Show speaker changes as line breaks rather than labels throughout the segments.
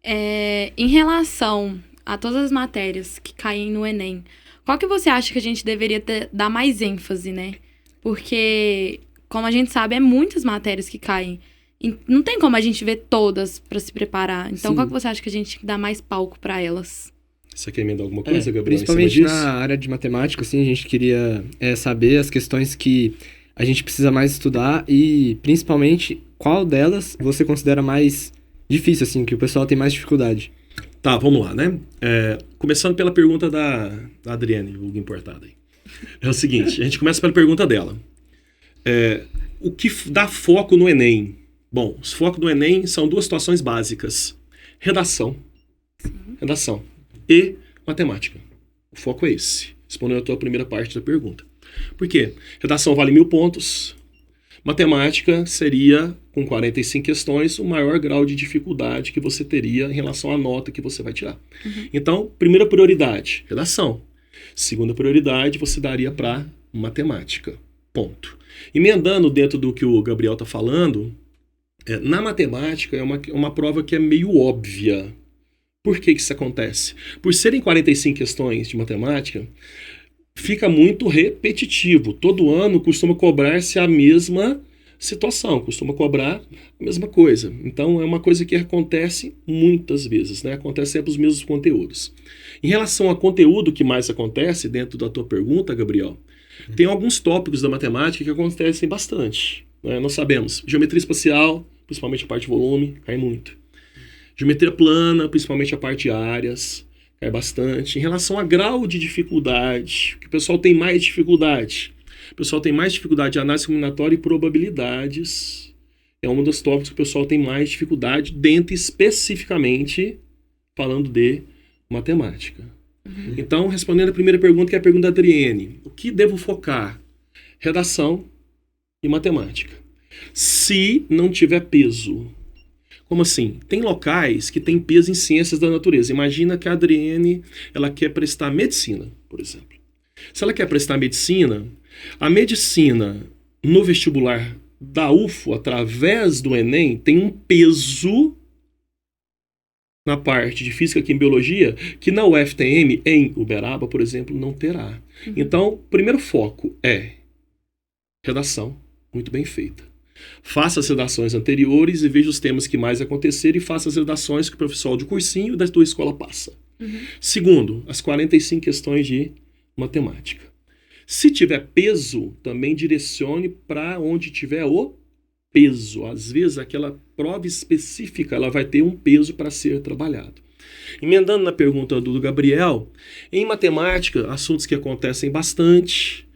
Em relação a todas as matérias que caem no Enem, qual que você acha que a gente deveria dar mais ênfase, né? Porque, como a gente sabe, é muitas matérias que caem. E não tem como a gente ver todas para se preparar. Então,
Sim.
qual que você acha que a gente tem que dar mais palco para elas?
Você quer emendar alguma coisa, Gabriel,
Principalmente
em cima disso?
na área de matemática, assim, a gente queria saber as questões que a gente precisa mais estudar e, principalmente, qual delas você considera mais difícil, assim, que o pessoal tem mais dificuldade.
Tá, vamos lá, né? Começando pela pergunta da Adriane, vulgo importada aí. É o seguinte, a gente começa pela pergunta dela. O que dá foco no Enem? Bom, os focos do Enem são duas situações básicas. Redação e matemática. O foco é esse. Respondendo a tua primeira parte da pergunta. Por quê? Redação vale 1.000 pontos. Matemática seria, com 45 questões, o maior grau de dificuldade que você teria em relação à nota que você vai tirar. Então, primeira prioridade, redação. Segunda prioridade, você daria para matemática. Ponto. Emendando dentro do que o Gabriel está falando, na matemática é uma prova que é meio óbvia. Por que isso acontece? Por serem 45 questões de matemática, fica muito repetitivo. Todo ano costuma cobrar-se a mesma situação, costuma cobrar a mesma coisa. Então é uma coisa que acontece muitas vezes, né? Acontece sempre os mesmos conteúdos. Em relação ao conteúdo que mais acontece, dentro da tua pergunta, Gabriel, tem alguns tópicos da matemática que acontecem bastante, né? Nós sabemos, geometria espacial, principalmente a parte de volume, cai muito. Geometria plana, principalmente a parte de áreas, cai bastante. Em relação a grau de dificuldade, que o pessoal tem mais dificuldade. O pessoal tem mais dificuldade de análise combinatória e probabilidades. É um dos tópicos que o pessoal tem mais dificuldade, dentro especificamente falando de matemática. Então, respondendo a primeira pergunta, que é a pergunta da Adriene. O que devo focar? Redação e matemática. Se não tiver peso. Como assim? Tem locais que tem peso em ciências da natureza. Imagina que a Adriene, ela quer prestar medicina, por exemplo. Se ela quer prestar medicina, a medicina no vestibular da UFO, através do Enem, tem um peso na parte de física, química e biologia, que na UFTM, em Uberaba, por exemplo, não terá. Então, o primeiro foco é redação, muito bem feita. Faça as redações anteriores e veja os temas que mais aconteceram e faça as redações que o professor de cursinho da tua escola passa. Segundo, as 45 questões de matemática. Se tiver peso, também direcione para onde tiver o peso. Às vezes, aquela prova específica ela vai ter um peso para ser trabalhado. Emendando na pergunta do Gabriel, em matemática, assuntos que acontecem bastante,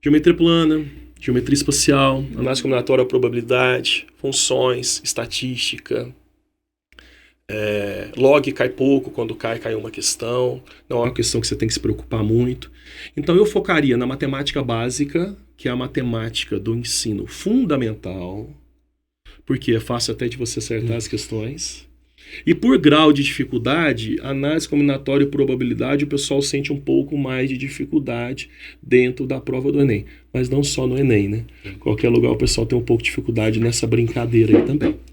geometria plana, geometria espacial, análise combinatória, probabilidade, funções, estatística. Log cai pouco, quando cai uma questão. Não é uma questão que você tem que se preocupar muito. Então eu focaria na matemática básica, que é a matemática do ensino fundamental, porque é fácil até de você acertar as questões. E por grau de dificuldade, análise combinatória e probabilidade, o pessoal sente um pouco mais de dificuldade dentro da prova do Enem. Mas não só no Enem, né? Qualquer lugar o pessoal tem um pouco de dificuldade nessa brincadeira aí também.